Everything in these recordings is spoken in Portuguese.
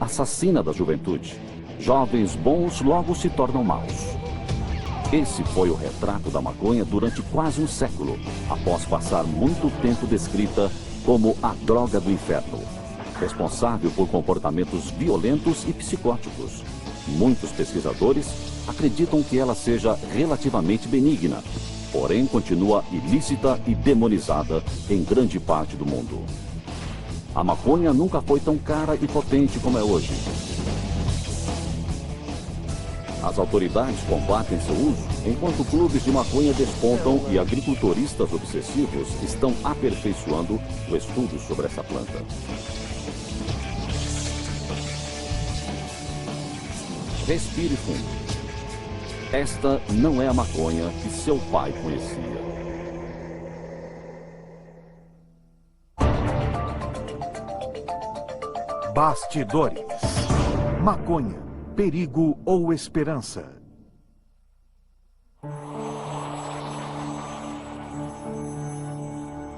assassina da juventude. Jovens bons logo se tornam maus. Esse foi o retrato da maconha durante quase um século, após passar muito tempo descrita como a droga do inferno, responsável por comportamentos violentos e psicóticos. Muitos pesquisadores acreditam que ela seja relativamente benigna, porém continua ilícita e demonizada em grande parte do mundo. A maconha nunca foi tão cara e potente como é hoje. As autoridades combatem seu uso, enquanto clubes de maconha despontam e agricultoristas obsessivos estão aperfeiçoando o estudo sobre essa planta. Respire fundo. Esta não é a maconha que seu pai conhecia. Bastidores. Maconha, perigo ou esperança?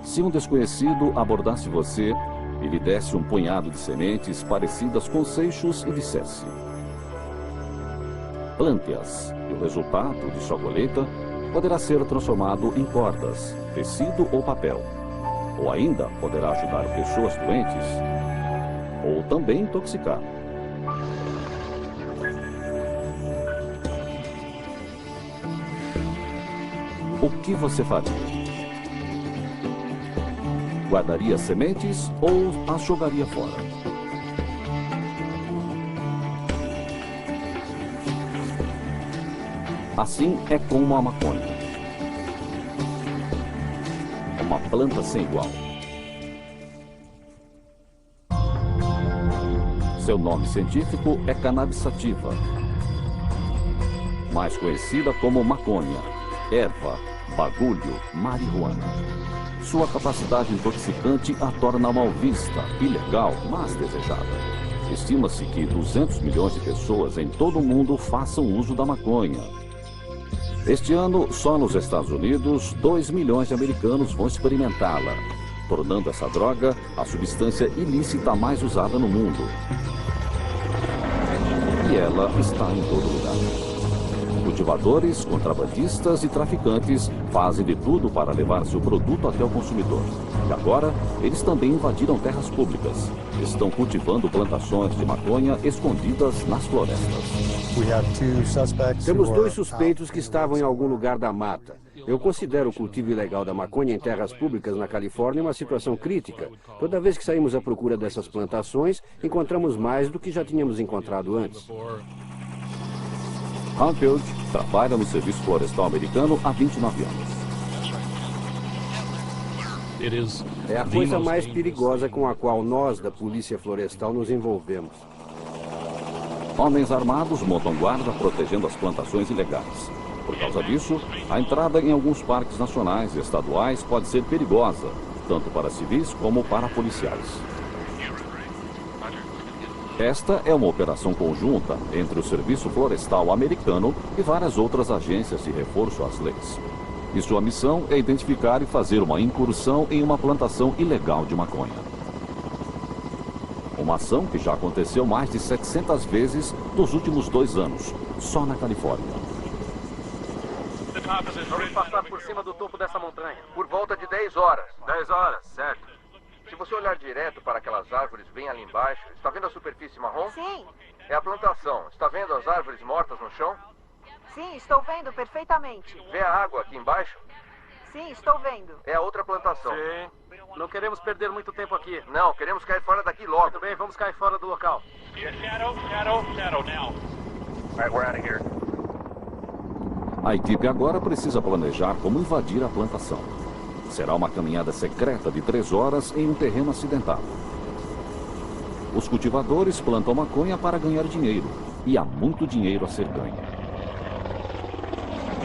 Se um desconhecido abordasse você e lhe desse um punhado de sementes parecidas com seixos e dissesse: plante-as, e o resultado de sua colheita poderá ser transformado em cordas, tecido ou papel. Ou ainda poderá ajudar pessoas doentes, ou também intoxicar. O que você faria? Guardaria as sementes ou as jogaria fora? Assim é como a maconha. Uma planta sem igual. Seu nome científico é Cannabis sativa, mais conhecida como maconha, erva, bagulho, marihuana. Sua capacidade intoxicante a torna mal vista, ilegal, mas desejada. Estima-se que 200 milhões de pessoas em todo o mundo façam uso da maconha. Este ano, só nos Estados Unidos, 2 milhões de americanos vão experimentá-la, tornando essa droga a substância ilícita mais usada no mundo. E ela está em todo lugar. Cultivadores, contrabandistas e traficantes fazem de tudo para levar seu produto até o consumidor. E agora, eles também invadiram terras públicas. Estão cultivando plantações de maconha escondidas nas florestas. Temos 2 suspeitos que estavam em algum lugar da mata. Eu considero o cultivo ilegal da maconha em terras públicas na Califórnia uma situação crítica. Toda vez que saímos à procura dessas plantações, encontramos mais do que já tínhamos encontrado antes. Hanfield trabalha no Serviço Florestal Americano há 29 anos. É a coisa mais perigosa com a qual nós, da Polícia Florestal, nos envolvemos. Homens armados montam guarda protegendo as plantações ilegais. Por causa disso, a entrada em alguns parques nacionais e estaduais pode ser perigosa, tanto para civis como para policiais. Esta é uma operação conjunta entre o Serviço Florestal Americano e várias outras agências de reforço às leis. E sua missão é identificar e fazer uma incursão em uma plantação ilegal de maconha. Uma ação que já aconteceu mais de 700 vezes nos últimos 2 anos, só na Califórnia. Vamos passar por cima do topo dessa montanha, por volta de 10 horas. 10 horas, certo. Se você olhar direto para aquelas árvores bem ali embaixo, está vendo a superfície marrom? Sim. É a plantação. Está vendo as árvores mortas no chão? Sim, estou vendo perfeitamente. Vê a água aqui embaixo? Sim, estou vendo. É a outra plantação. Sim. Não queremos perder muito tempo aqui. Não, queremos cair fora daqui logo. Muito bem, vamos cair fora do local. A equipe agora precisa planejar como invadir a plantação. Será uma caminhada secreta de 3 horas em um terreno acidentado. Os cultivadores plantam maconha para ganhar dinheiro, e há muito dinheiro a ser ganho.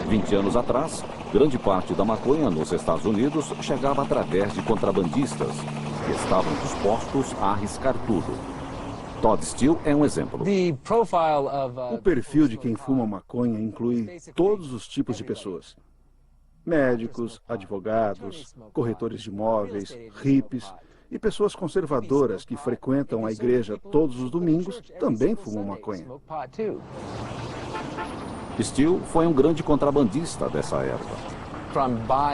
20 anos atrás, grande parte da maconha nos Estados Unidos chegava através de contrabandistas, que estavam dispostos a arriscar tudo. Todd Steele é um exemplo. O perfil de quem fuma maconha inclui todos os tipos de pessoas. Médicos, advogados, corretores de imóveis, hippies E pessoas conservadoras que frequentam a igreja todos os domingos também fumam maconha. Steele foi um grande contrabandista dessa erva.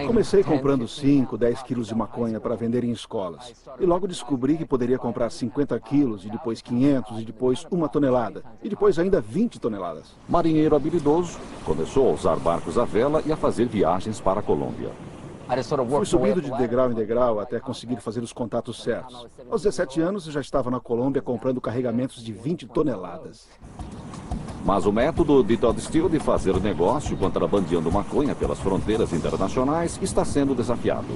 Comecei comprando 5, 10 quilos de maconha para vender em escolas. E logo descobri que poderia comprar 50 quilos, e depois 500, e depois 1 tonelada. E depois ainda 20 toneladas. Marinheiro habilidoso, começou a usar barcos à vela e a fazer viagens para a Colômbia. Fui subindo de degrau em degrau até conseguir fazer os contatos certos. Aos 17 anos, eu já estava na Colômbia comprando carregamentos de 20 toneladas. Mas o método de Todd Steele de fazer negócio contrabandeando maconha pelas fronteiras internacionais está sendo desafiado.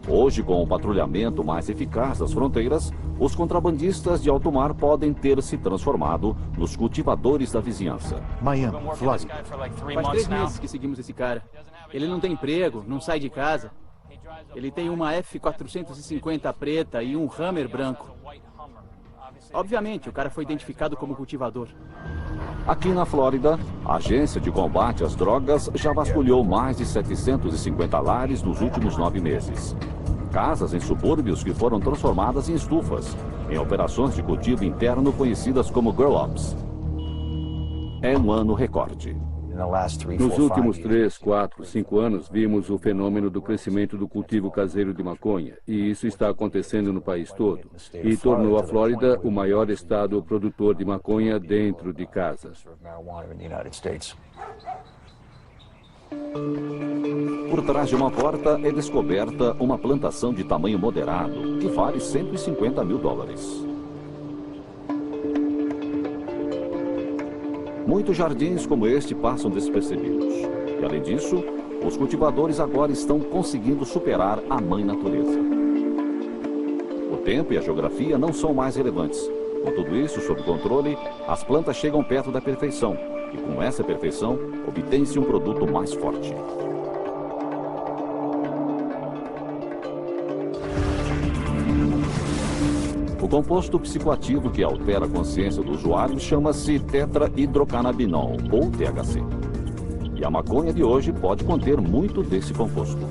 Hoje, com o patrulhamento mais eficaz das fronteiras, os contrabandistas de alto mar podem ter se transformado nos cultivadores da vizinhança. Miami, Flórida. Faz 3 meses que seguimos esse cara. Ele não tem emprego, não sai de casa. Ele tem uma F-450 preta e um Hammer branco. Obviamente, o cara foi identificado como cultivador. Aqui na Flórida, a Agência de Combate às Drogas já vasculhou mais de 750 lares nos últimos 9 meses. Casas em subúrbios que foram transformadas em estufas, em operações de cultivo interno conhecidas como Grow Ops. É um ano recorde. Nos últimos 3, 4, 5 anos, vimos o fenômeno do crescimento do cultivo caseiro de maconha, e isso está acontecendo no país todo, e tornou a Flórida o maior estado produtor de maconha dentro de casa. Por trás de uma porta é descoberta uma plantação de tamanho moderado, que vale $150 mil. Muitos jardins como este passam despercebidos. E, além disso, os cultivadores agora estão conseguindo superar a mãe natureza. O tempo e a geografia não são mais relevantes. Com tudo isso sob controle, as plantas chegam perto da perfeição. E com essa perfeição, obtém-se um produto mais forte. O composto psicoativo que altera a consciência do usuário chama-se tetrahidrocannabinol, ou THC. E a maconha de hoje pode conter muito desse composto.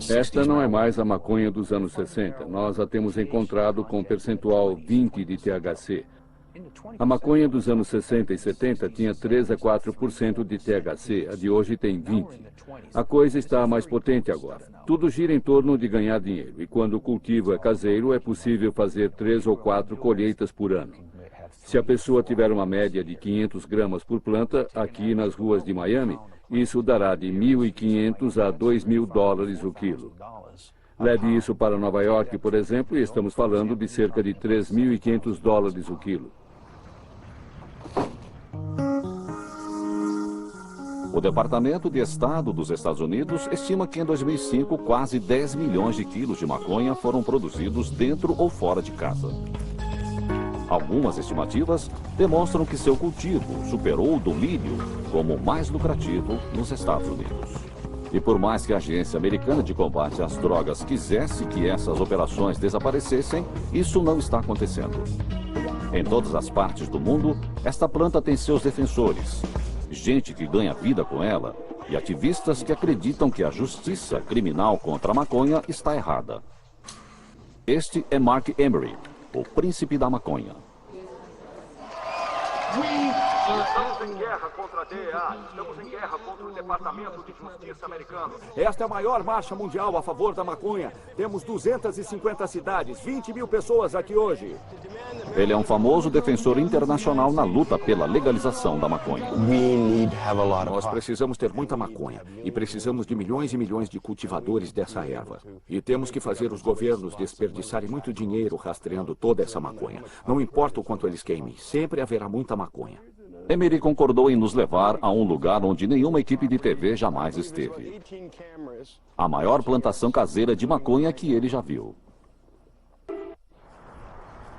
Esta não é mais a maconha dos anos 60. Nós a temos encontrado com percentual 20 de THC. A maconha dos anos 60 e 70 tinha 3 a 4% de THC, a de hoje tem 20%. A coisa está mais potente agora. Tudo gira em torno de ganhar dinheiro, e quando o cultivo é caseiro, é possível fazer 3 ou 4 colheitas por ano. Se a pessoa tiver uma média de 500 gramas por planta, aqui nas ruas de Miami, isso dará de $1.500 a $2.000 o quilo. Leve isso para Nova York, por exemplo, e estamos falando de cerca de $3.500 o quilo. O Departamento de Estado dos Estados Unidos estima que em 2005 quase 10 milhões de quilos de maconha foram produzidos dentro ou fora de casa. Algumas estimativas demonstram que seu cultivo superou o do milho como o mais lucrativo nos Estados Unidos. E por mais que a Agência Americana de Combate às Drogas quisesse que essas operações desaparecessem, isso não está acontecendo. Em todas as partes do mundo, esta planta tem seus defensores, gente que ganha vida com ela e ativistas que acreditam que a justiça criminal contra a maconha está errada. Este é Mark Emery, o príncipe da maconha. Estamos em guerra contra a DEA. Estamos em guerra contra o Departamento de Justiça americano. Esta é a maior marcha mundial a favor da maconha. Temos 250 cidades, 20 mil pessoas aqui hoje. Ele é um famoso defensor internacional na luta pela legalização da maconha. Nós precisamos ter muita maconha e precisamos de milhões e milhões de cultivadores dessa erva. E temos que fazer os governos desperdiçarem muito dinheiro rastreando toda essa maconha. Não importa o quanto eles queimem, sempre haverá muita maconha. Emery concordou em nos levar a um lugar onde nenhuma equipe de TV jamais esteve. A maior plantação caseira de maconha que ele já viu.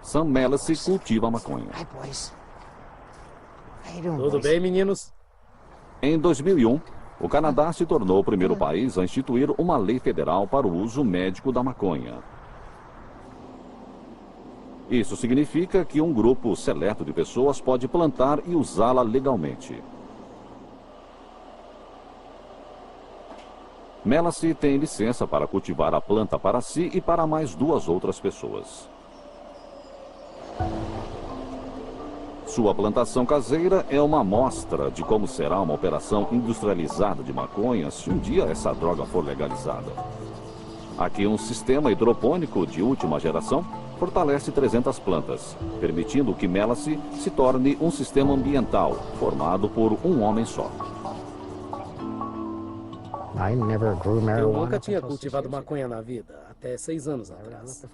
Sam Melasi cultiva maconha. Tudo bem, meninos? Em 2001, o Canadá se tornou o primeiro país a instituir uma lei federal para o uso médico da maconha. Isso significa que um grupo seleto de pessoas pode plantar e usá-la legalmente. Melacy tem licença para cultivar a planta para si e para mais 2 outras pessoas. Sua plantação caseira é uma amostra de como será uma operação industrializada de maconha se um dia essa droga for legalizada. Aqui um sistema hidropônico de última geração fortalece 300 plantas, permitindo que Melacy se torne um sistema ambiental formado por um homem só. Eu nunca tinha cultivado maconha na vida, até 6 anos atrás.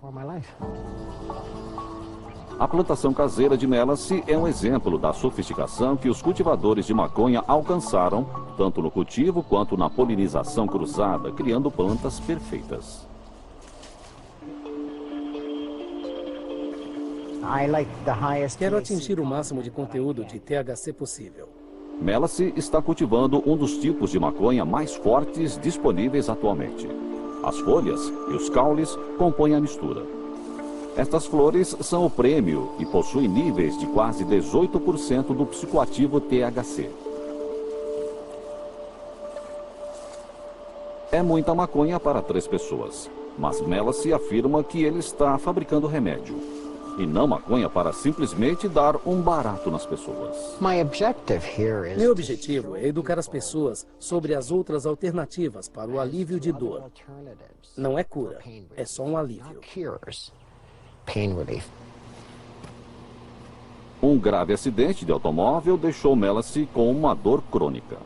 A plantação caseira de Melacy é um exemplo da sofisticação que os cultivadores de maconha alcançaram, tanto no cultivo quanto na polinização cruzada, criando plantas perfeitas. Quero atingir o máximo de conteúdo de THC possível. Melacy está cultivando um dos tipos de maconha mais fortes disponíveis atualmente. As folhas e os caules compõem a mistura. Estas flores são o prêmio e possuem níveis de quase 18% do psicoativo THC. É muita maconha para 3 pessoas, mas Melacy afirma que ele está fabricando remédio, e não maconha para simplesmente dar um barato nas pessoas. Meu objetivo é educar as pessoas sobre as outras alternativas para o alívio de dor. Não é cura, é só um alívio. Um grave acidente de automóvel deixou Melacy com uma dor crônica.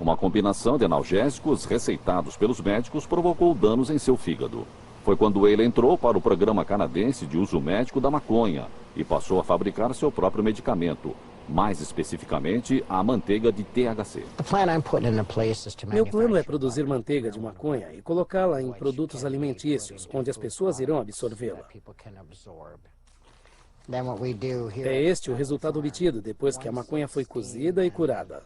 Uma combinação de analgésicos receitados pelos médicos provocou danos em seu fígado. Foi quando ele entrou para o programa canadense de uso médico da maconha e passou a fabricar seu próprio medicamento, mais especificamente a manteiga de THC. Meu plano é produzir manteiga de maconha e colocá-la em produtos alimentícios, onde as pessoas irão absorvê-la. É este o resultado obtido depois que a maconha foi cozida e curada.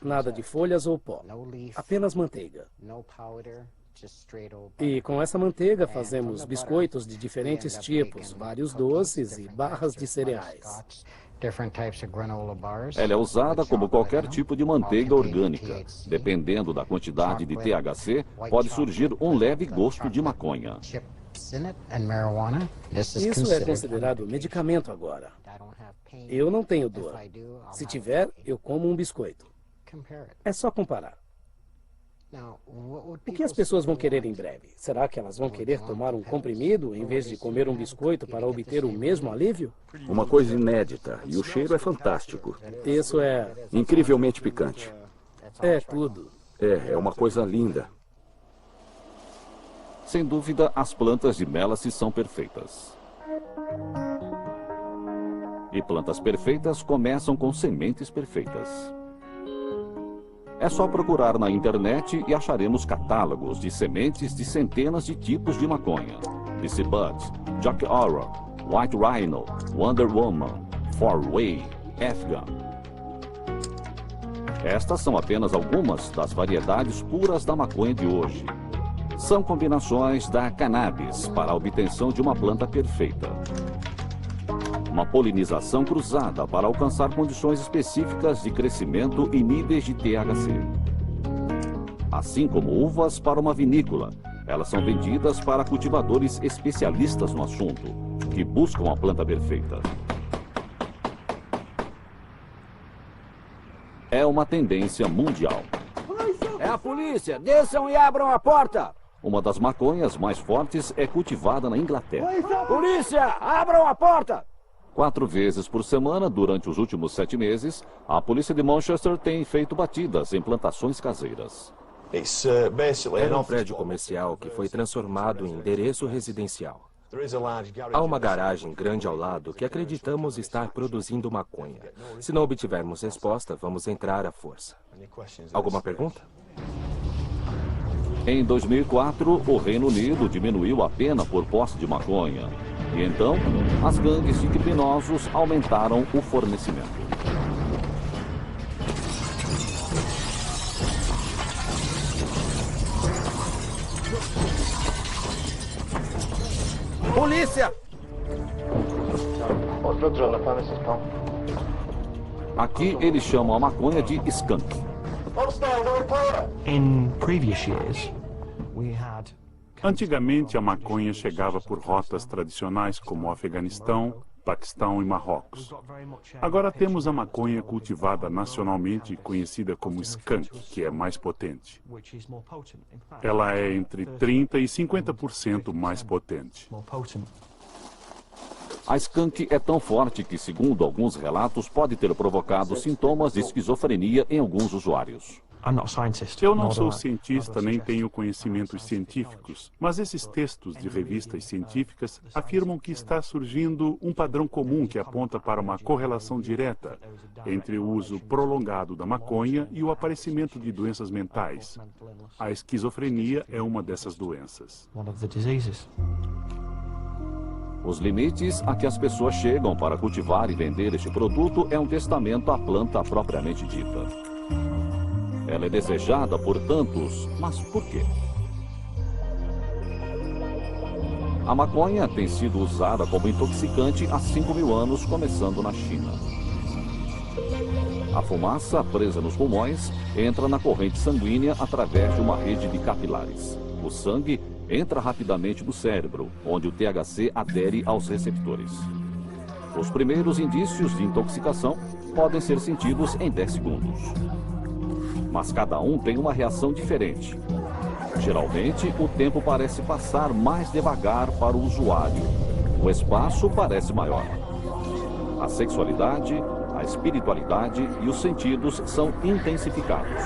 Nada de folhas ou pó, apenas manteiga. E com essa manteiga fazemos biscoitos de diferentes tipos, vários doces e barras de cereais. Ela é usada como qualquer tipo de manteiga orgânica. Dependendo da quantidade de THC, pode surgir um leve gosto de maconha. Isso é considerado medicamento agora. Eu não tenho dor. Se tiver, eu como um biscoito. É só comparar. O que as pessoas vão querer em breve? Será que elas vão querer tomar um comprimido em vez de comer um biscoito para obter o mesmo alívio? Uma coisa inédita, e o cheiro é fantástico. Isso é... incrivelmente picante. É tudo. É uma coisa linda. Sem dúvida, as plantas de Melacy são perfeitas. E plantas perfeitas começam com sementes perfeitas. É só procurar na internet e acharemos catálogos de sementes de centenas de tipos de maconha. DC Bud, Jock Aura, White Rhino, Wonder Woman, 4-Way, Afghan. Estas são apenas algumas das variedades puras da maconha de hoje. São combinações da cannabis para a obtenção de uma planta perfeita. Uma polinização cruzada para alcançar condições específicas de crescimento e níveis de THC. Assim como uvas para uma vinícola, elas são vendidas para cultivadores especialistas no assunto, que buscam a planta perfeita. É uma tendência mundial. É a polícia! Desçam e abram a porta! Uma das maconhas mais fortes é cultivada na Inglaterra. Polícia! Abram a porta! 4 vezes por semana, durante os últimos 7 meses, a polícia de Manchester tem feito batidas em plantações caseiras. Era um prédio comercial que foi transformado em endereço residencial. Há uma garagem grande ao lado que acreditamos estar produzindo maconha. Se não obtivermos resposta, vamos entrar à força. Alguma pergunta? Em 2004, o Reino Unido diminuiu a pena por posse de maconha. E então, as gangues de criminosos aumentaram o fornecimento. Polícia! Aqui eles chamam a maconha de skunk. I'll stand, don't report. Antigamente, a maconha chegava por rotas tradicionais como o Afeganistão, Paquistão e Marrocos. Agora temos a maconha cultivada nacionalmente, conhecida como skunk, que é mais potente. Ela é entre 30% e 50% mais potente. A skunk é tão forte que, segundo alguns relatos, pode ter provocado sintomas de esquizofrenia em alguns usuários. Eu não sou cientista nem tenho conhecimentos científicos, mas esses textos de revistas científicas afirmam que está surgindo um padrão comum que aponta para uma correlação direta entre o uso prolongado da maconha e o aparecimento de doenças mentais. A esquizofrenia é uma dessas doenças. Os limites a que as pessoas chegam para cultivar e vender este produto é um testamento à planta propriamente dita. Ela é desejada por tantos, mas por quê? A maconha tem sido usada como intoxicante há 5.000 anos, começando na China. A fumaça, presa nos pulmões, entra na corrente sanguínea através de uma rede de capilares. O sangue entra rapidamente no cérebro, onde o THC adere aos receptores. Os primeiros indícios de intoxicação podem ser sentidos em 10 segundos. Mas cada um tem uma reação diferente. Geralmente, o tempo parece passar mais devagar para o usuário. O espaço parece maior. A sexualidade, a espiritualidade e os sentidos são intensificados.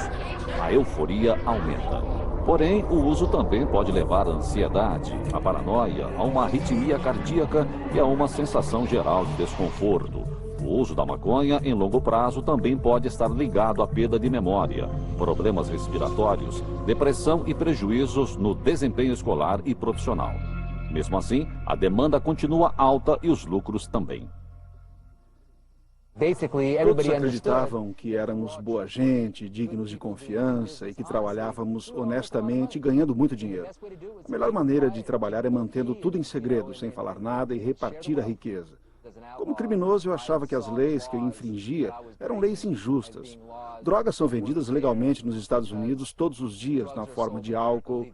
A euforia aumenta. Porém, o uso também pode levar à ansiedade, à paranoia, a uma arritmia cardíaca e a uma sensação geral de desconforto. O uso da maconha em longo prazo também pode estar ligado à perda de memória, problemas respiratórios, depressão e prejuízos no desempenho escolar e profissional. Mesmo assim, a demanda continua alta e os lucros também. Todos acreditavam que éramos boa gente, dignos de confiança e que trabalhávamos honestamente, ganhando muito dinheiro. A melhor maneira de trabalhar é mantendo tudo em segredo, sem falar nada e repartir a riqueza. Como criminoso, eu achava que as leis que eu infringia eram leis injustas. Drogas são vendidas legalmente nos Estados Unidos todos os dias, na forma de álcool,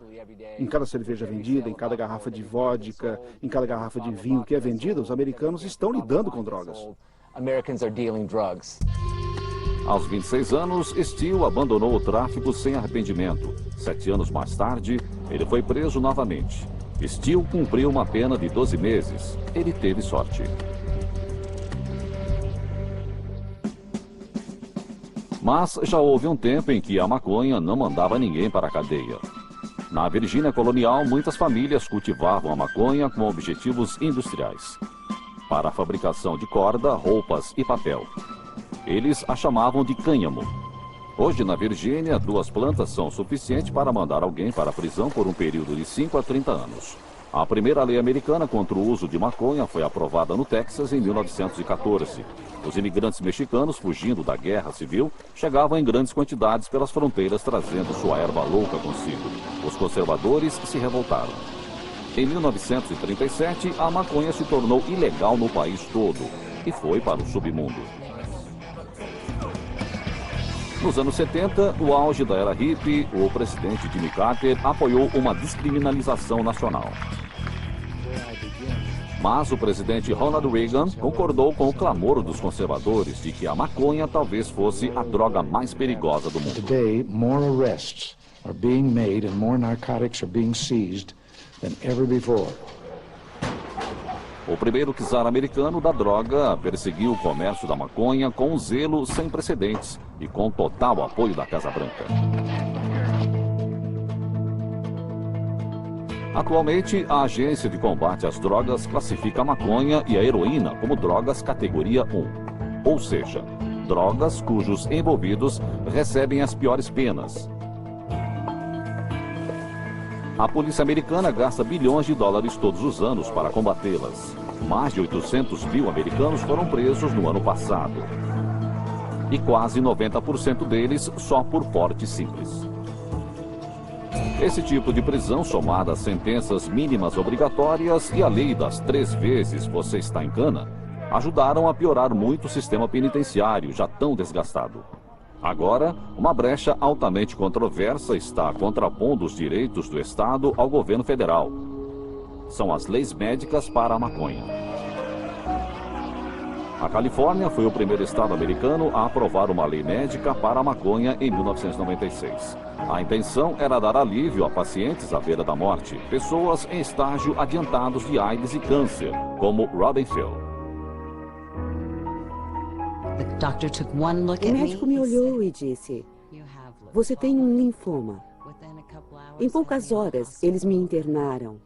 em cada cerveja vendida, em cada garrafa de vodka, em cada garrafa de vinho que é vendida, os americanos estão lidando com drogas. Aos 26 anos, Steele abandonou o tráfico sem arrependimento. 7 anos mais tarde, ele foi preso novamente. Steele cumpriu uma pena de 12 meses. Ele teve sorte. Mas já houve um tempo em que a maconha não mandava ninguém para a cadeia. Na Virgínia colonial, muitas famílias cultivavam a maconha com objetivos industriais. Para a fabricação de corda, roupas e papel. Eles a chamavam de cânhamo. Hoje, na Virgínia, 2 plantas são suficientes para mandar alguém para a prisão por um período de 5 a 30 anos. A primeira lei americana contra o uso de maconha foi aprovada no Texas em 1914. Os imigrantes mexicanos, fugindo da guerra civil, chegavam em grandes quantidades pelas fronteiras trazendo sua erva louca consigo. Os conservadores se revoltaram. Em 1937, a maconha se tornou ilegal no país todo e foi para o submundo. Nos anos 70, o auge da era hippie, o presidente Jimmy Carter apoiou uma descriminalização nacional. Mas o presidente Ronald Reagan concordou com o clamor dos conservadores de que a maconha talvez fosse a droga mais perigosa do mundo. Today, more arrests are being made and more narcotics are being seized than ever before. O primeiro czar americano da droga perseguiu o comércio da maconha com um zelo sem precedentes e com total apoio da Casa Branca. Atualmente, a Agência de Combate às Drogas classifica a maconha e a heroína como drogas categoria 1. Ou seja, drogas cujos envolvidos recebem as piores penas. A polícia americana gasta bilhões de dólares todos os anos para combatê-las. Mais de 800 mil americanos foram presos no ano passado. E quase 90% deles só por porte simples. Esse tipo de prisão, somada a sentenças mínimas obrigatórias e a lei das 3 vezes você está em cana, ajudaram a piorar muito o sistema penitenciário, já tão desgastado. Agora, uma brecha altamente controversa está contrapondo os direitos do Estado ao governo federal. São as leis médicas para a maconha. A Califórnia foi o primeiro estado americano a aprovar uma lei médica para a maconha em 1996. A intenção era dar alívio a pacientes à beira da morte, pessoas em estágio adiantados de AIDS e câncer, como Robin Field. O médico me olhou e disse: "Você tem um linfoma." Em poucas horas, eles me internaram.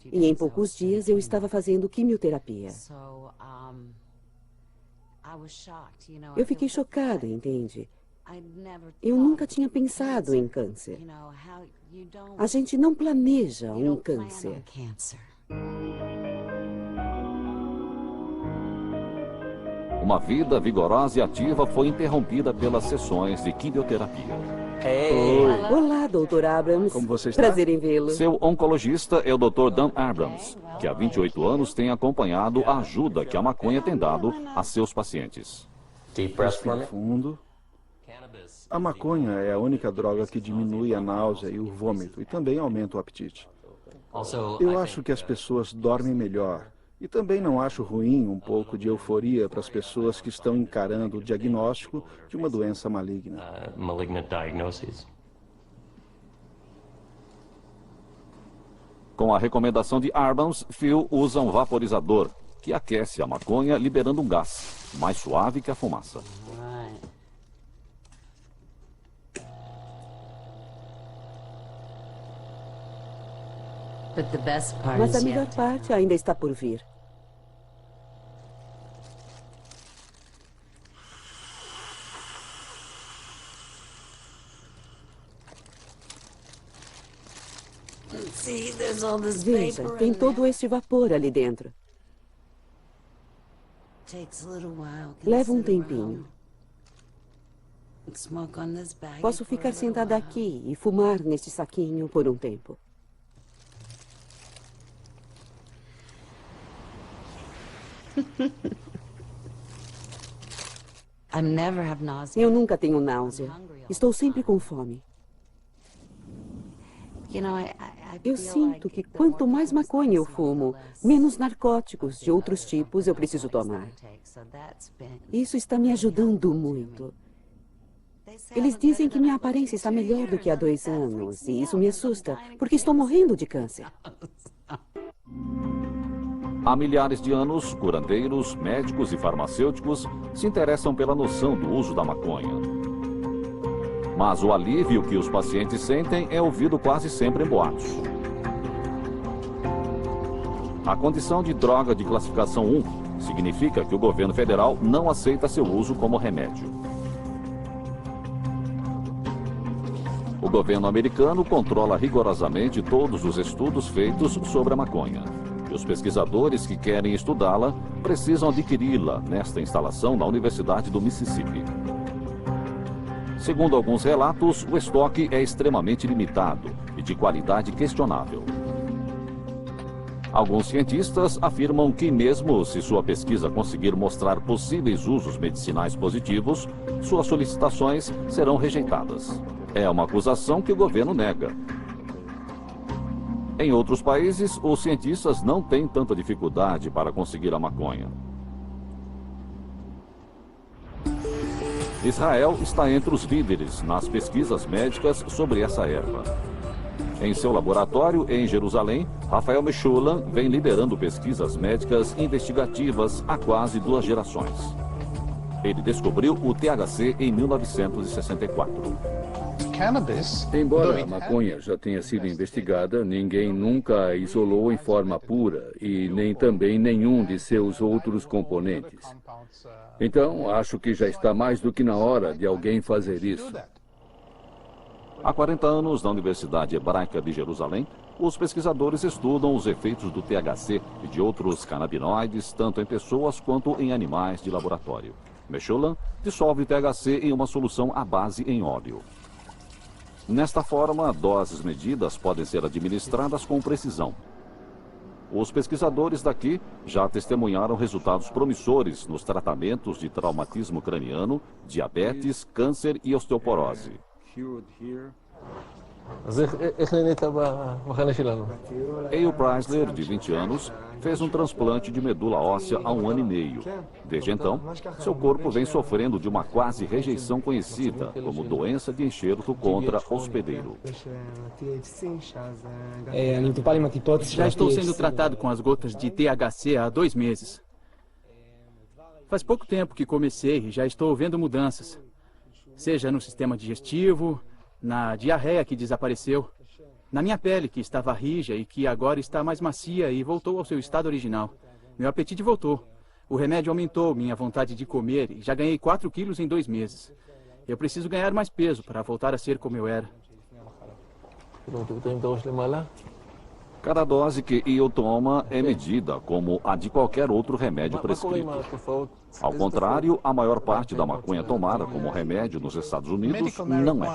E em poucos dias, eu estava fazendo quimioterapia. Eu fiquei chocada, entende? Eu nunca tinha pensado em câncer. A gente não planeja um câncer. Uma vida vigorosa e ativa foi interrompida pelas sessões de quimioterapia. Olá, Dr. Abrams. Como você está? Prazer em vê-lo. Seu oncologista é o Dr. Dan Abrams, que há 28 anos tem acompanhado a ajuda que a maconha tem dado a seus pacientes. Respire fundo. A maconha é a única droga que diminui a náusea e o vômito e também aumenta o apetite. Eu acho que as pessoas dormem melhor. E também não acho ruim um pouco de euforia para as pessoas que estão encarando o diagnóstico de uma doença maligna. Com a recomendação de Abrams, Phil usa um vaporizador que aquece a maconha, liberando um gás mais suave que a fumaça. Mas a melhor parte ainda está por vir. Veja, tem todo este vapor ali dentro. Leva um tempinho. Posso ficar sentada aqui e fumar neste saquinho por um tempo. Eu nunca tenho náusea. Estou sempre com fome. Eu sinto que quanto mais maconha eu fumo, menos narcóticos de outros tipos eu preciso tomar. Isso está me ajudando muito. Eles dizem que minha aparência está melhor do que há 2 anos, e isso me assusta, porque estou morrendo de câncer. Há milhares de anos, curandeiros, médicos e farmacêuticos se interessam pela noção do uso da maconha. Mas o alívio que os pacientes sentem é ouvido quase sempre em boatos. A condição de droga de classificação 1 significa que o governo federal não aceita seu uso como remédio. O governo americano controla rigorosamente todos os estudos feitos sobre a maconha. E os pesquisadores que querem estudá-la precisam adquiri-la nesta instalação na Universidade do Mississippi. Segundo alguns relatos, o estoque é extremamente limitado e de qualidade questionável. Alguns cientistas afirmam que mesmo se sua pesquisa conseguir mostrar possíveis usos medicinais positivos, suas solicitações serão rejeitadas. É uma acusação que o governo nega. Em outros países, os cientistas não têm tanta dificuldade para conseguir a maconha. Israel está entre os líderes nas pesquisas médicas sobre essa erva. Em seu laboratório em Jerusalém, Rafael Meshulam vem liderando pesquisas médicas investigativas há quase 2 gerações. Ele descobriu o THC em 1964. Embora a maconha já tenha sido investigada, ninguém nunca a isolou em forma pura e nem também nenhum de seus outros componentes. Então, acho que já está mais do que na hora de alguém fazer isso. Há 40 anos, na Universidade Hebraica de Jerusalém, os pesquisadores estudam os efeitos do THC e de outros canabinoides, tanto em pessoas quanto em animais de laboratório. Meshulam dissolve o THC em uma solução à base em óleo. Nesta forma, doses medidas podem ser administradas com precisão. Os pesquisadores daqui já testemunharam resultados promissores nos tratamentos de traumatismo craniano, diabetes, câncer e osteoporose. Hale Preisler, de 20 anos, fez um transplante de medula óssea há 1 ano e meio. Desde então, seu corpo vem sofrendo de uma quase rejeição conhecida como doença de enxerto contra hospedeiro. Já estou sendo tratado com as gotas de THC há 2 meses. Faz pouco tempo que comecei e já estou vendo mudanças. Seja no sistema digestivo, na diarreia que desapareceu, na minha pele que estava rija e que agora está mais macia e voltou ao seu estado original. Meu apetite voltou. O remédio aumentou minha vontade de comer e já ganhei 4 quilos em 2 meses. Eu preciso ganhar mais peso para voltar a ser como eu era. Cada dose que Hale toma é medida como a de qualquer outro remédio prescrito. Ao contrário, a maior parte da maconha tomada como remédio nos Estados Unidos não é.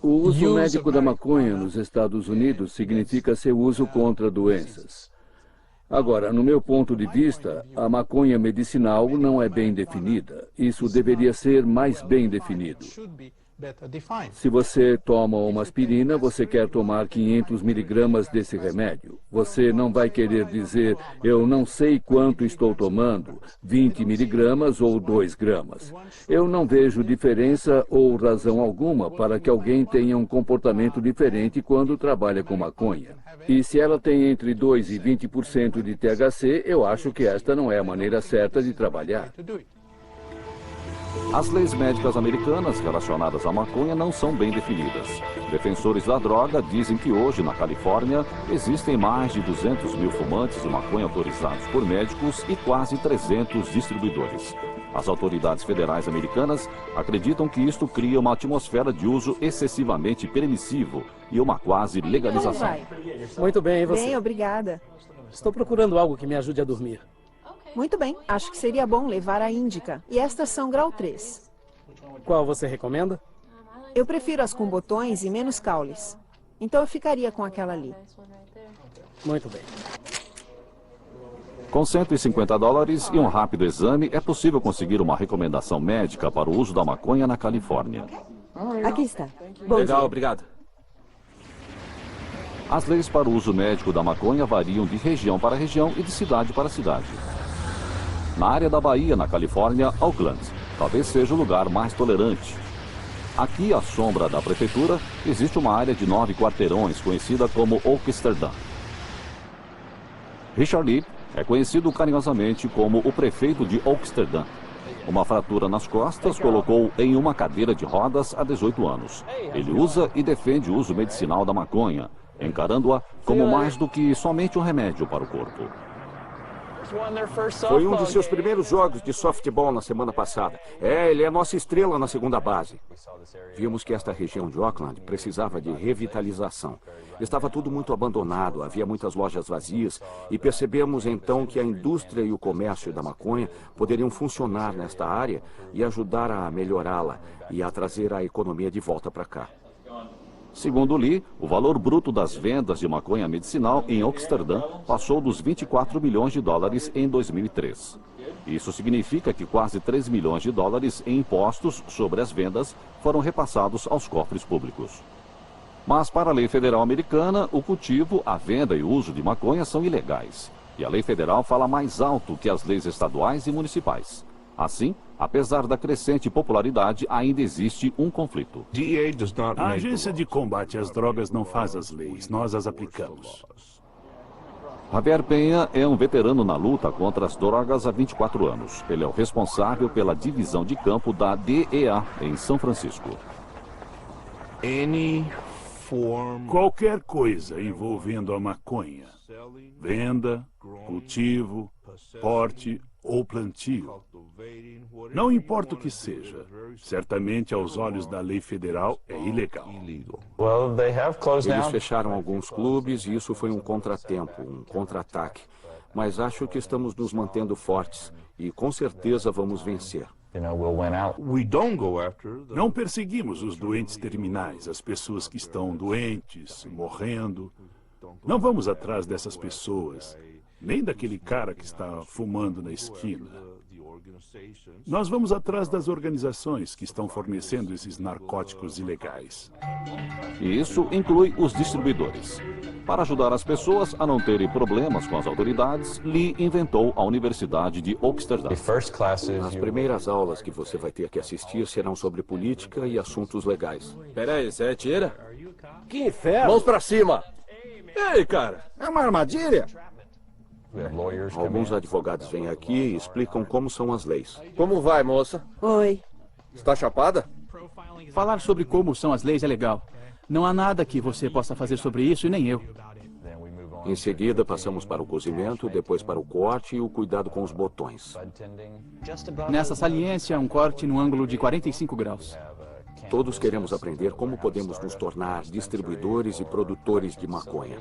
O uso médico da maconha nos Estados Unidos significa seu uso contra doenças. Agora, no meu ponto de vista, a maconha medicinal não é bem definida. Isso deveria ser mais bem definido. Se você toma uma aspirina, você quer tomar 500 miligramas desse remédio. Você não vai querer dizer, eu não sei quanto estou tomando, 20 miligramas ou 2 gramas. Eu não vejo diferença ou razão alguma para que alguém tenha um comportamento diferente quando trabalha com maconha. E se ela tem entre 2% e 20% de THC, eu acho que esta não é a maneira certa de trabalhar. As leis médicas americanas relacionadas à maconha não são bem definidas. Defensores da droga dizem que hoje, na Califórnia, existem mais de 200 mil fumantes de maconha autorizados por médicos e quase 300 distribuidores. As autoridades federais americanas acreditam que isto cria uma atmosfera de uso excessivamente permissivo e uma quase legalização. Muito bem, e você? Bem, obrigada. Estou procurando algo que me ajude a dormir. Muito bem, acho que seria bom levar a Índica. E estas são grau 3. Qual você recomenda? Eu prefiro as com botões e menos caules. Então eu ficaria com aquela ali. Muito bem. Com $150 e um rápido exame, é possível conseguir uma recomendação médica para o uso da maconha na Califórnia. Aqui está. Bom Legal, dia. obrigado. As leis para o uso médico da maconha variam de região para região e de cidade para cidade. Na área da Bahia, na Califórnia, Oakland, talvez seja o lugar mais tolerante. Aqui, à sombra da prefeitura, existe uma área de 9 quarteirões, conhecida como Oaksterdam. Richard Lee é conhecido carinhosamente como o prefeito de Oaksterdam. Uma fratura nas costas colocou em uma cadeira de rodas há 18 anos. Ele usa e defende o uso medicinal da maconha, encarando-a como mais do que somente um remédio para o corpo. Foi um de seus primeiros jogos de softball na semana passada. Ele é nossa estrela na segunda base. Vimos que esta região de Oakland precisava de revitalização. Estava tudo muito abandonado, havia muitas lojas vazias e percebemos então que a indústria e o comércio da maconha poderiam funcionar nesta área e ajudar a melhorá-la e a trazer a economia de volta para cá. Segundo Lee, o valor bruto das vendas de maconha medicinal em Oaksterdam passou dos $24 milhões em 2003. Isso significa que quase $3 milhões em impostos sobre as vendas foram repassados aos cofres públicos. Mas para a lei federal americana, o cultivo, a venda e o uso de maconha são ilegais. E a lei federal fala mais alto que as leis estaduais e municipais. Assim, apesar da crescente popularidade, ainda existe um conflito. A Agência de Combate às Drogas não faz as leis, nós as aplicamos. Javier Penha é um veterano na luta contra as drogas há 24 anos. Ele é o responsável pela divisão de campo da DEA em São Francisco. Qualquer coisa envolvendo a maconha, venda, cultivo, porte ou plantio. Não importa o que seja, certamente aos olhos da lei federal é ilegal. Eles fecharam alguns clubes e isso foi um contratempo, um contra-ataque. Mas acho que estamos nos mantendo fortes e com certeza vamos vencer. Não perseguimos os doentes terminais, as pessoas que estão doentes, morrendo. Não vamos atrás dessas pessoas, nem daquele cara que está fumando na esquina. Nós vamos atrás das organizações que estão fornecendo esses narcóticos ilegais. E isso inclui os distribuidores. Para ajudar as pessoas a não terem problemas com as autoridades, Lee inventou a Universidade de Amsterdã. As primeiras aulas que você vai ter que assistir serão sobre política e assuntos legais. Peraí, você é tira? Que inferno! Mãos pra cima! Ei, cara! É uma armadilha? Alguns advogados vêm aqui e explicam como são as leis. Como vai, moça? Oi. Está chapada? Falar sobre como são as leis é legal. Não há nada que você possa fazer sobre isso e nem eu. Em seguida, passamos para o cozimento, depois para o corte e o cuidado com os botões. Nessa saliência, um corte no ângulo de 45 graus. Todos queremos aprender como podemos nos tornar distribuidores e produtores de maconha.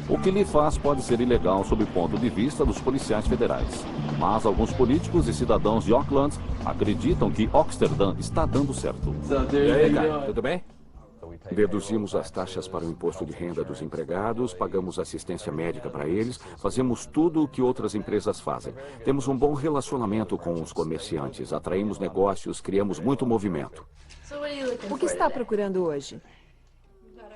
O que Lee faz pode ser ilegal sob o ponto de vista dos policiais federais. Mas alguns políticos e cidadãos de Auckland acreditam que Amsterdã está dando certo. E aí, cara, tudo bem? Deduzimos as taxas para o imposto de renda dos empregados, pagamos assistência médica para eles, fazemos tudo o que outras empresas fazem. Temos um bom relacionamento com os comerciantes, atraímos negócios, criamos muito movimento. O que está procurando hoje?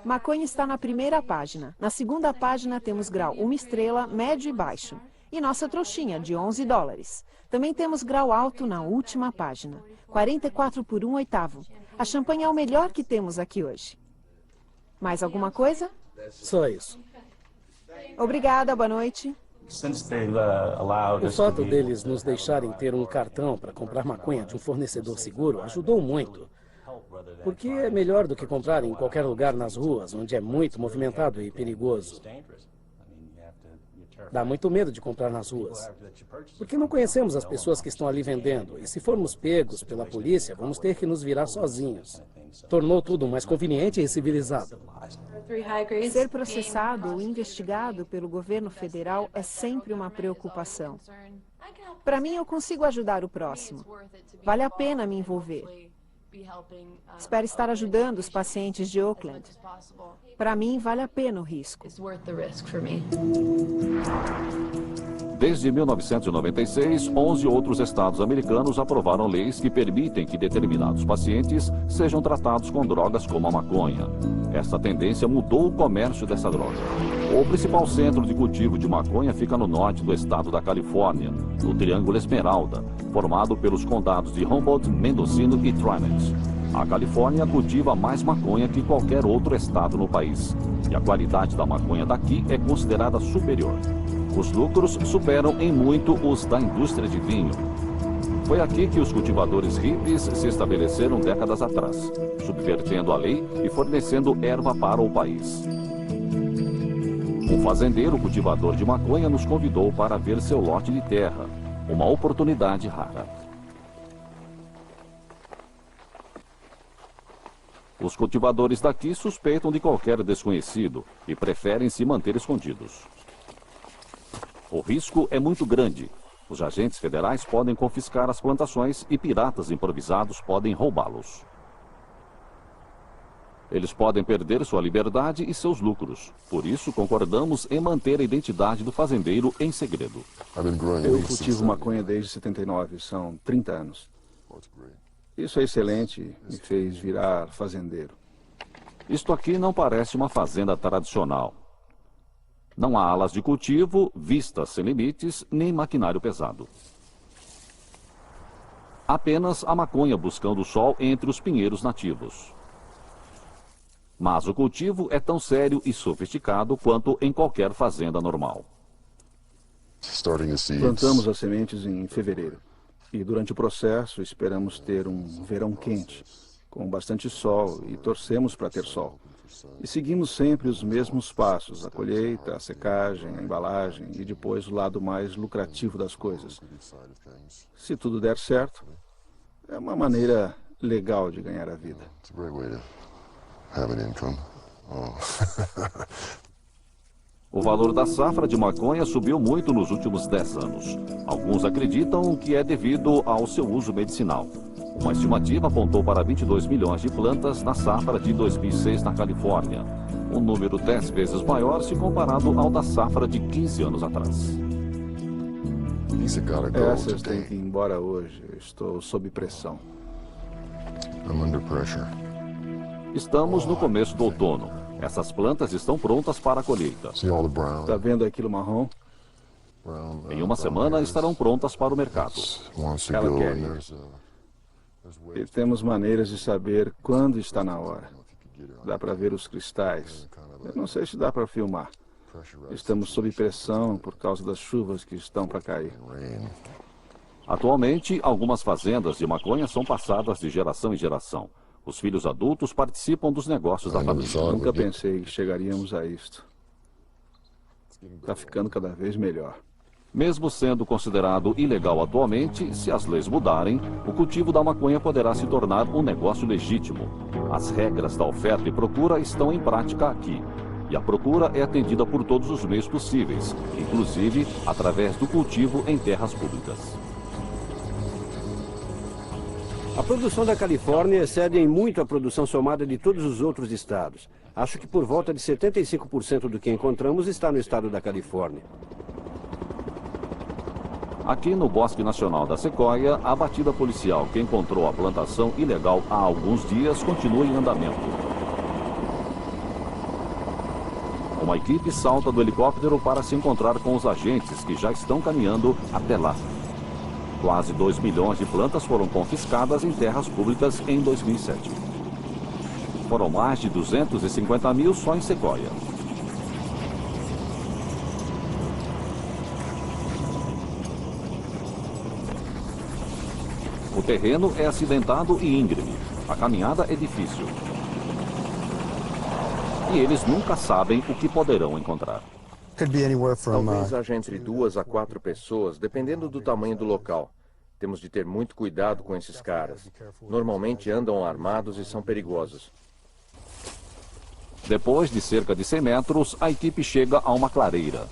Maconha está na primeira página. Na segunda página temos grau 1 estrela, médio e baixo. E nossa trouxinha, de $11. Também temos grau alto na última página. 44 por 1/8. A champanhe é o melhor que temos aqui hoje. Mais alguma coisa? Só isso. Obrigada, boa noite. O fato deles nos deixarem ter um cartão para comprar maconha de um fornecedor seguro ajudou muito. Porque é melhor do que comprar em qualquer lugar nas ruas, onde é muito movimentado e perigoso. Dá muito medo de comprar nas ruas. Porque não conhecemos as pessoas que estão ali vendendo. E se formos pegos pela polícia, vamos ter que nos virar sozinhos. Tornou tudo mais conveniente e civilizado. Ser processado ou investigado pelo governo federal é sempre uma preocupação. Para mim, eu consigo ajudar o próximo. Vale a pena me envolver. Espero estar ajudando os pacientes de Auckland. Para mim, vale a pena o risco. Desde 1996, 11 outros estados americanos aprovaram leis que permitem que determinados pacientes sejam tratados com drogas como a maconha. Essa tendência mudou o comércio dessa droga. O principal centro de cultivo de maconha fica no norte do estado da Califórnia, no Triângulo Esmeralda, formado pelos condados de Humboldt, Mendocino e Trumann. A Califórnia cultiva mais maconha que qualquer outro estado no país, e a qualidade da maconha daqui é considerada superior. Os lucros superam em muito os da indústria de vinho. Foi aqui que os cultivadores hippies se estabeleceram décadas atrás, subvertendo a lei e fornecendo erva para o país. Um fazendeiro cultivador de maconha nos convidou para ver seu lote de terra, uma oportunidade rara. Os cultivadores daqui suspeitam de qualquer desconhecido e preferem se manter escondidos. O risco é muito grande. Os agentes federais podem confiscar as plantações e piratas improvisados podem roubá-los. Eles podem perder sua liberdade e seus lucros. Por isso, concordamos em manter a identidade do fazendeiro em segredo. Eu cultivo maconha desde 79, são 30 anos. Isso é excelente, me fez virar fazendeiro. Isto aqui não parece uma fazenda tradicional. Não há alas de cultivo, vistas sem limites, nem maquinário pesado. Apenas a maconha buscando o sol entre os pinheiros nativos. Mas o cultivo é tão sério e sofisticado quanto em qualquer fazenda normal. Plantamos as sementes em fevereiro. E durante o processo esperamos ter um verão quente, com bastante sol, e torcemos para ter sol. E seguimos sempre os mesmos passos, a colheita, a secagem, a embalagem e depois o lado mais lucrativo das coisas. Se tudo der certo, é uma maneira legal de ganhar a vida. O valor da safra de maconha subiu muito nos últimos 10 anos. Alguns acreditam que é devido ao seu uso medicinal. Uma estimativa apontou para 22 milhões de plantas na safra de 2006 na Califórnia. um número 10 vezes maior se comparado ao da safra de 15 anos atrás. Essas têm que ir embora hoje. Eu estou sob pressão. Estamos no começo do outono. Essas plantas estão prontas para a colheita. Está vendo aquilo marrom? Em uma semana estarão prontas para o mercado. Ela quer ir. E temos maneiras de saber quando está na hora. Dá para ver os cristais. Eu não sei se dá para filmar. Estamos sob pressão por causa das chuvas que estão para cair. Atualmente, algumas fazendas de maconha são passadas de geração em geração. Os filhos adultos participam dos negócios da família. Nunca pensei que chegaríamos a isto. Está ficando cada vez melhor. Mesmo sendo considerado ilegal atualmente, se as leis mudarem, o cultivo da maconha poderá se tornar um negócio legítimo. As regras da oferta e procura estão em prática aqui. E a procura é atendida por todos os meios possíveis, inclusive através do cultivo em terras públicas. A produção da Califórnia excede em muito a produção somada de todos os outros estados. Acho que por volta de 75% do que encontramos está no estado da Califórnia. Aqui no Bosque Nacional da Sequoia, a batida policial que encontrou a plantação ilegal há alguns dias continua em andamento. Uma equipe salta do helicóptero para se encontrar com os agentes que já estão caminhando até lá. Quase 2 milhões de plantas foram confiscadas em terras públicas em 2007. Foram mais de 250 mil só em Sequoia. O terreno é acidentado e íngreme. A caminhada é difícil. E eles nunca sabem o que poderão encontrar. Talvez haja entre 2 a 4 pessoas, dependendo do tamanho do local. Temos de ter muito cuidado com esses caras. Normalmente andam armados e são perigosos. Depois de cerca de 100 metros, a equipe chega a uma clareira.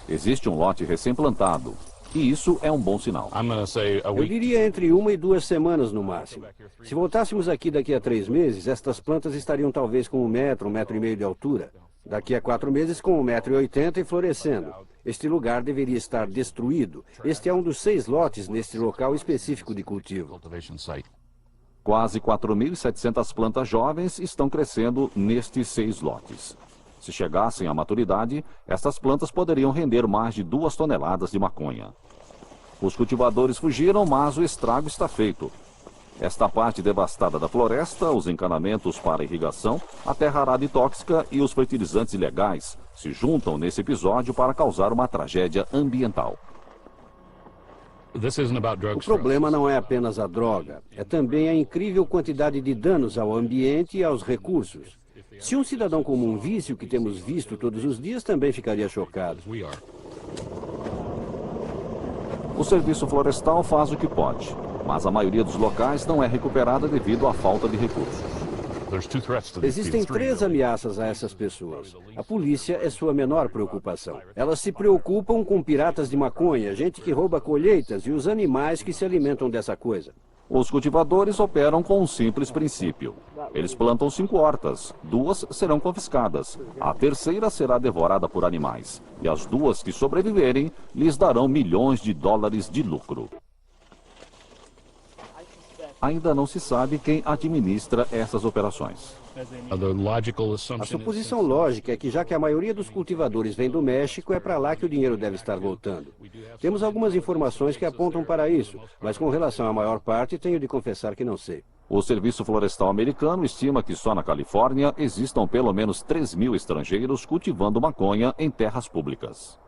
Existe um lote recém-plantado. E isso é um bom sinal. Eu diria entre 1 e 2 semanas no máximo. Se voltássemos aqui daqui a 3 meses, estas plantas estariam talvez com 1 metro, 1,5 metro de altura. Daqui a 4 meses com 1,80 m e florescendo. Este lugar deveria estar destruído. Este é um dos 6 lotes neste local específico de cultivo. Quase 4.700 plantas jovens estão crescendo nestes 6 lotes. Se chegassem à maturidade, essas plantas poderiam render mais de 2 toneladas de maconha. Os cultivadores fugiram, mas o estrago está feito. Esta parte devastada da floresta, os encanamentos para irrigação, a terra arada e tóxica e os fertilizantes ilegais se juntam nesse episódio para causar uma tragédia ambiental. O problema não é apenas a droga, é também a incrível quantidade de danos ao ambiente e aos recursos. Se um cidadão comum visse o que temos visto todos os dias, também ficaria chocado. O serviço florestal faz o que pode, mas a maioria dos locais não é recuperada devido à falta de recursos. Existem 3 ameaças a essas pessoas. A polícia é sua menor preocupação. Elas se preocupam com piratas de maconha, gente que rouba colheitas e os animais que se alimentam dessa coisa. Os cultivadores operam com um simples princípio. Eles plantam 5 hortas, 2 serão confiscadas, a terceira será devorada por animais, e as 2 que sobreviverem lhes darão milhões de dólares de lucro. Ainda não se sabe quem administra essas operações. A suposição lógica é que, já que a maioria dos cultivadores vem do México, é para lá que o dinheiro deve estar voltando. Temos algumas informações que apontam para isso, mas com relação à maior parte, tenho de confessar que não sei. O Serviço Florestal americano estima que só na Califórnia existam pelo menos 3.000 estrangeiros cultivando maconha em terras públicas.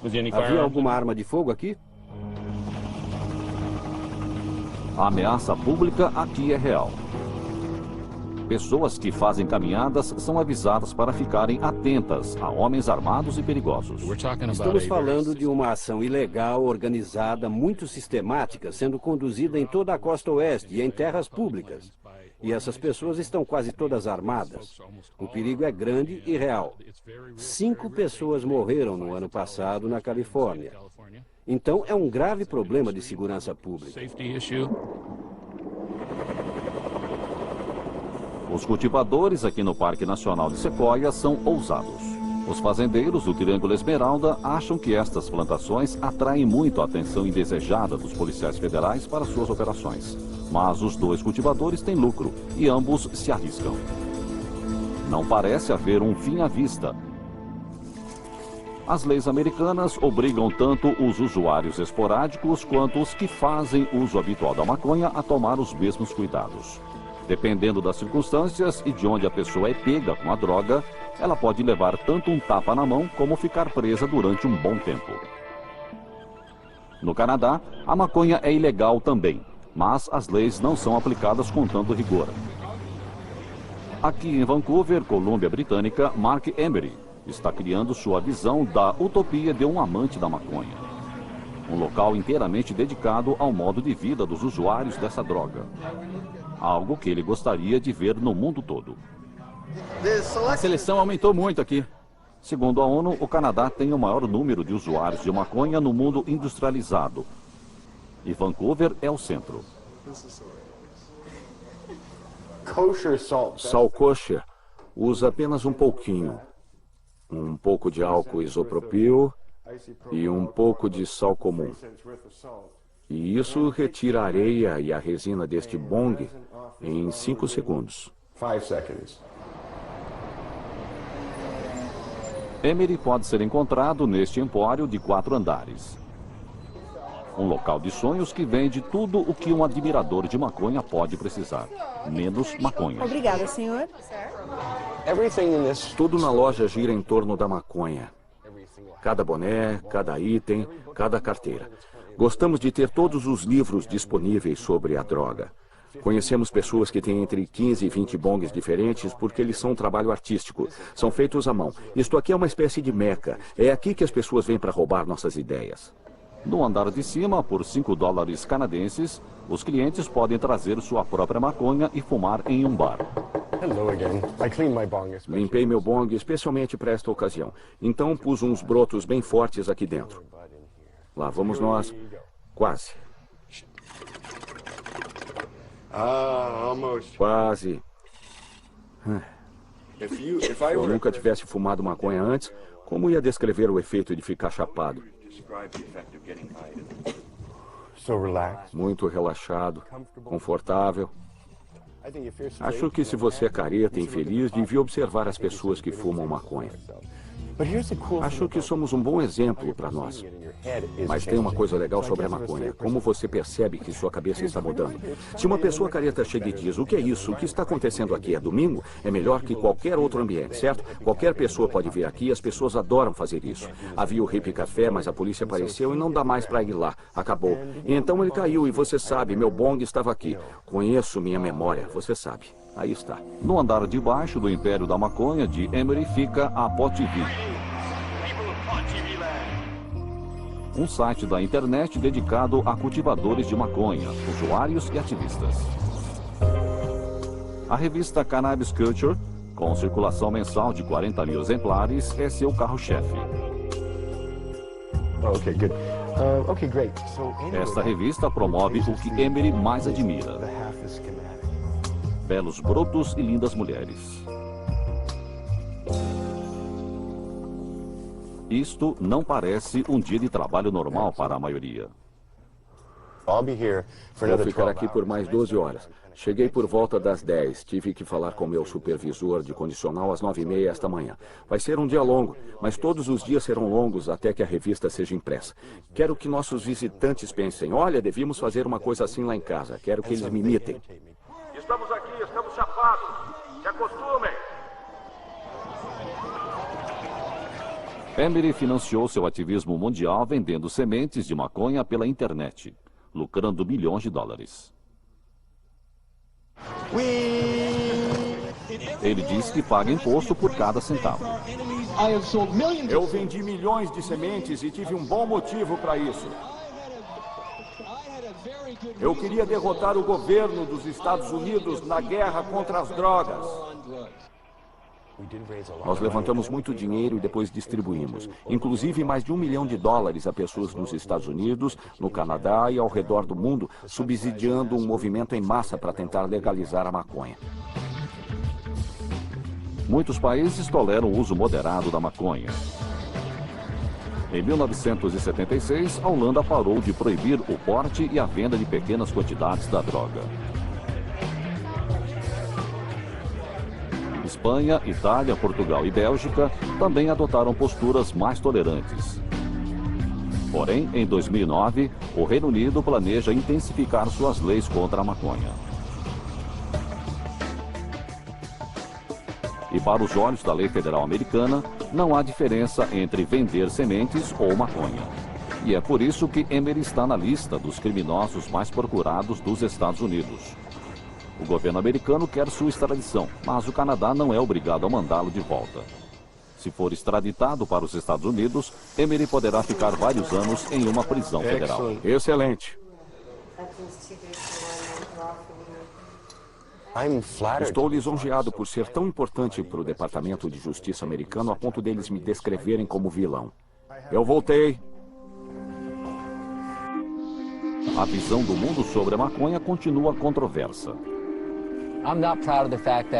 Havia alguma arma de fogo aqui? A ameaça pública aqui é real. Pessoas que fazem caminhadas são avisadas para ficarem atentas a homens armados e perigosos. Estamos falando de uma ação ilegal, organizada, muito sistemática, sendo conduzida em toda a costa oeste e em terras públicas. E essas pessoas estão quase todas armadas. O perigo é grande e real. 5 pessoas morreram no ano passado na Califórnia. Então, é um grave problema de segurança pública. Os cultivadores aqui no Parque Nacional de Sequoia são ousados. Os fazendeiros do Triângulo Esmeralda acham que estas plantações atraem muito a atenção indesejada dos policiais federais para suas operações. Mas os dois cultivadores têm lucro e ambos se arriscam. Não parece haver um fim à vista. As leis americanas obrigam tanto os usuários esporádicos quanto os que fazem uso habitual da maconha a tomar os mesmos cuidados. Dependendo das circunstâncias e de onde a pessoa é pega com a droga, ela pode levar tanto um tapa na mão como ficar presa durante um bom tempo. No Canadá, a maconha é ilegal também, mas as leis não são aplicadas com tanto rigor. Aqui em Vancouver, Colômbia Britânica, Mark Emery está criando sua visão da utopia de um amante da maconha. Um local inteiramente dedicado ao modo de vida dos usuários dessa droga. Algo que ele gostaria de ver no mundo todo. A seleção aumentou muito aqui. Segundo a ONU, o Canadá tem o maior número de usuários de maconha no mundo industrializado. E Vancouver é o centro. Sal kosher usa apenas um pouquinho. Um pouco de álcool isopropil e um pouco de sal comum. E isso retira a areia e a resina deste bong em 5 segundos. Emery pode ser encontrado neste empório de 4 andares. Um local de sonhos que vende tudo o que um admirador de maconha pode precisar, menos maconha. Obrigada, senhor. Tudo na loja gira em torno da maconha. Cada boné, cada item, cada carteira. Gostamos de ter todos os livros disponíveis sobre a droga. Conhecemos pessoas que têm entre 15 e 20 bongs diferentes porque eles são um trabalho artístico. São feitos à mão. Isto aqui é uma espécie de meca. É aqui que as pessoas vêm para roubar nossas ideias. No andar de cima, por $5 canadenses, os clientes podem trazer sua própria maconha e fumar em um bar. Limpei meu bong especialmente para esta ocasião. Então pus uns brotos bem fortes aqui dentro. Lá vamos nós. Quase. Quase. Se eu nunca tivesse fumado maconha antes, como ia descrever o efeito de ficar chapado? Muito relaxado, confortável. Acho que se você é careta e infeliz, devia observar as pessoas que fumam maconha. Acho que somos um bom exemplo para nós. Mas tem uma coisa legal sobre a maconha. Como você percebe que sua cabeça está mudando. Se uma pessoa careta chega e diz, o que é isso? O que está acontecendo aqui? É domingo? É melhor que qualquer outro ambiente, certo? Qualquer pessoa pode vir aqui e as pessoas adoram fazer isso. Havia o hippie café, mas a polícia apareceu e não dá mais para ir lá. Acabou. E então ele caiu e você sabe, meu bong estava aqui. Conheço minha memória, você sabe. Aí está. No andar de baixo do Império da Maconha de Emery fica a PotV, um site da internet dedicado a cultivadores de maconha, usuários e ativistas. A revista Cannabis Culture, com circulação mensal de 40 mil exemplares, é seu carro-chefe. Esta revista promove o que Emery mais admira: belos brotos e lindas mulheres. Isto não parece um dia de trabalho normal para a maioria. Vou ficar aqui por mais 12 horas. Cheguei por volta das 10. Tive que falar com meu supervisor de condicional às 9h30 esta manhã. Vai ser um dia longo, mas todos os dias serão longos até que a revista seja impressa. Quero que nossos visitantes pensem, olha, devíamos fazer uma coisa assim lá em casa. Quero que eles me imitem. Estamos aqui, estamos chapados. Se acostumem. Emery financiou seu ativismo mundial vendendo sementes de maconha pela internet, lucrando milhões de dólares. Ele diz que paga imposto por cada centavo. Eu vendi milhões de sementes e tive um bom motivo para isso. Eu queria derrotar o governo dos Estados Unidos na guerra contra as drogas. Nós levantamos muito dinheiro e depois distribuímos, inclusive mais de $1 milhão a pessoas nos Estados Unidos, no Canadá e ao redor do mundo, subsidiando um movimento em massa para tentar legalizar a maconha. Muitos países toleram o uso moderado da maconha. Em 1976, a Holanda parou de proibir o porte e a venda de pequenas quantidades da droga. Espanha, Itália, Portugal e Bélgica também adotaram posturas mais tolerantes. Porém, em 2009, o Reino Unido planeja intensificar suas leis contra a maconha. E para os olhos da lei federal americana, não há diferença entre vender sementes ou maconha. E é por isso que Emery está na lista dos criminosos mais procurados dos Estados Unidos. O governo americano quer sua extradição, mas o Canadá não é obrigado a mandá-lo de volta. Se for extraditado para os Estados Unidos, Emery poderá ficar vários anos em uma prisão federal. Excelente. Estou lisonjeado por ser tão importante para o Departamento de Justiça americano a ponto deles me descreverem como vilão. Eu voltei. A visão do mundo sobre a maconha continua controversa.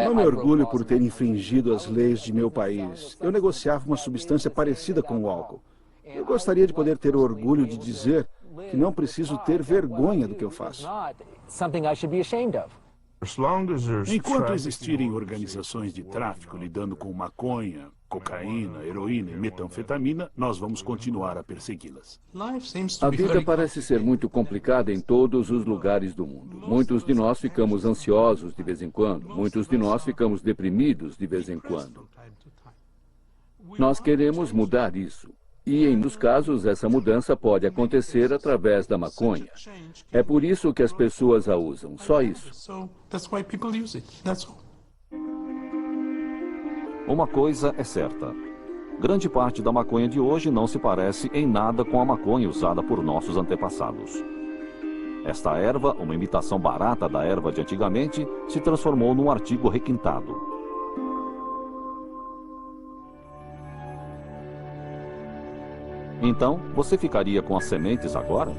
Não me orgulho por ter infringido as leis de meu país. Eu negociava uma substância parecida com o álcool. Eu gostaria de poder ter o orgulho de dizer que não preciso ter vergonha do que eu faço. Enquanto existirem organizações de tráfico lidando com maconha, cocaína, heroína e metanfetamina, nós vamos continuar a persegui-las. A vida parece ser muito complicada em todos os lugares do mundo. Muitos de nós ficamos ansiosos de vez em quando. Muitos de nós ficamos deprimidos de vez em quando. Nós queremos mudar isso. E, em muitos casos, essa mudança pode acontecer através da maconha. É por isso que as pessoas a usam, só isso. Uma coisa é certa. Grande parte da maconha de hoje não se parece em nada com a maconha usada por nossos antepassados. Esta erva, uma imitação barata da erva de antigamente, se transformou num artigo requintado. Então, você ficaria com as sementes agora?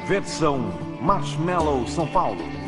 Versão Marshmallow São Paulo.